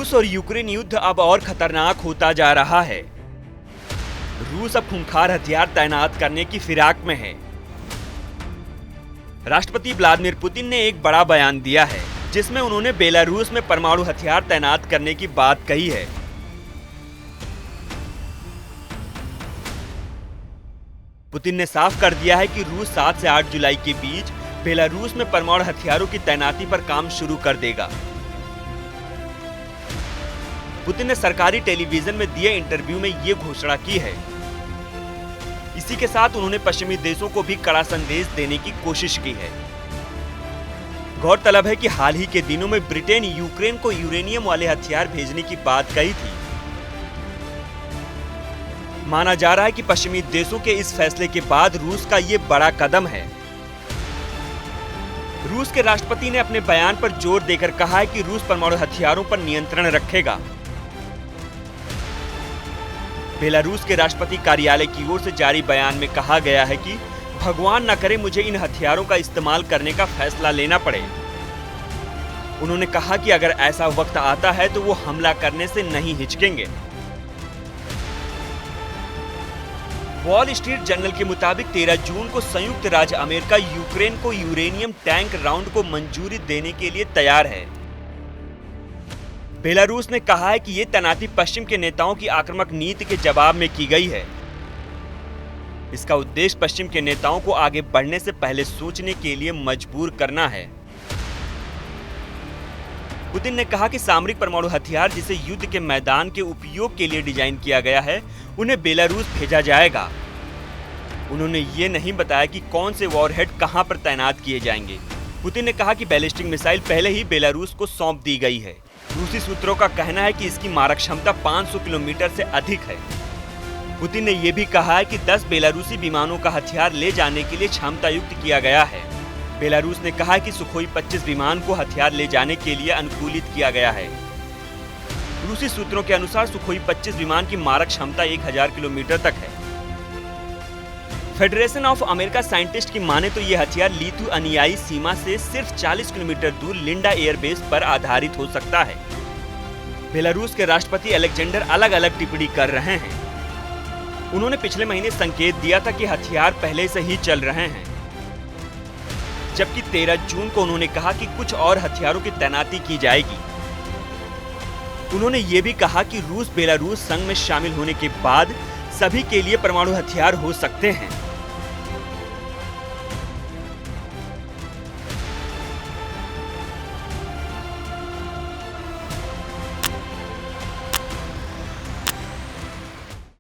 रूस और यूक्रेन युद्ध अब और खतरनाक होता जा रहा है। रूस अब खूंखार हथियार तैनात करने की फिराक में है। राष्ट्रपति व्लादिमीर पुतिन ने एक बड़ा बयान दिया है, जिसमें उन्होंने बेलारूस में परमाणु हथियार तैनात करने की बात कही है। पुतिन ने साफ कर दिया है कि रूस 7 से 8 जुलाई के बीच बेलारूस में परमाणु हथियारों की तैनाती पर काम शुरू कर देगा। पुतिन ने सरकारी टेलीविजन में दिए इंटरव्यू में ये घोषणा की है। इसी के साथ उन्होंने पश्चिमी देशों को भी कड़ा संदेश देने की कोशिश की है। गौरतलब है कि हाल ही के दिनों में ब्रिटेन यूक्रेन को यूरेनियम वाले हथियार भेजने की बात कही थी। माना जा रहा है कि पश्चिमी देशों के इस फैसले के बाद रूस का ये बड़ा कदम है। रूस के राष्ट्रपति ने अपने बयान पर जोर देकर कहा है कि रूस परमाणु हथियारों पर नियंत्रण रखेगा। बेलारूस के राष्ट्रपति कार्यालय की ओर से जारी बयान में कहा गया है कि भगवान न करे मुझे इन हथियारों का इस्तेमाल करने का फैसला लेना पड़े। उन्होंने कहा कि अगर ऐसा वक्त आता है तो वो हमला करने से नहीं हिचकेंगे। वॉल स्ट्रीट जर्नल के मुताबिक 13 जून को संयुक्त राज्य अमेरिका यूक्रेन को यूरेनियम टैंक राउंड को मंजूरी देने के लिए तैयार है। बेलारूस ने कहा है कि ये तैनाती पश्चिम के नेताओं की आक्रामक नीति के जवाब में की गई है। इसका उद्देश्य पश्चिम के नेताओं को आगे बढ़ने से पहले सोचने के लिए मजबूर करना है। पुतिन ने कहा कि सामरिक परमाणु हथियार जिसे युद्ध के मैदान के उपयोग के लिए डिजाइन किया गया है, उन्हें बेलारूस भेजा जाएगा। उन्होंने ये नहीं बताया कि कौन से वॉरहेड कहां पर तैनात किए जाएंगे। पुतिन ने कहा कि बैलिस्टिक मिसाइल पहले ही बेलारूस को सौंप दी गई है। रूसी सूत्रों का कहना है कि इसकी मारक क्षमता 500 किलोमीटर से अधिक है। पुतिन ने यह भी कहा है कि 10 बेलारूसी विमानों का हथियार ले जाने के लिए क्षमता युक्त किया गया है। बेलारूस ने कहा है कि सुखोई 25 विमान को हथियार ले जाने के लिए अनुकूलित किया गया है। रूसी सूत्रों के अनुसार सुखोई 25 विमान की मारक क्षमता 1000 किलोमीटर तक है। फेडरेशन ऑफ अमेरिका साइंटिस्ट की माने तो ये हथियार लिथुआनियाई सीमा से सिर्फ 40 किलोमीटर दूर लिंडा एयरबेस पर आधारित हो सकता है। बेलारूस के राष्ट्रपति अलेक्जेंडर अलग अलग टिप्पणी कर रहे हैं। उन्होंने पिछले महीने संकेत दिया था कि हथियार पहले से ही चल रहे हैं, जबकि 13 जून को उन्होंने कहा कि कुछ और हथियारों की तैनाती की जाएगी। उन्होंने ये भी कहा कि रूस बेलारूस संघ में शामिल होने के बाद सभी के लिए परमाणु हथियार हो सकते हैं।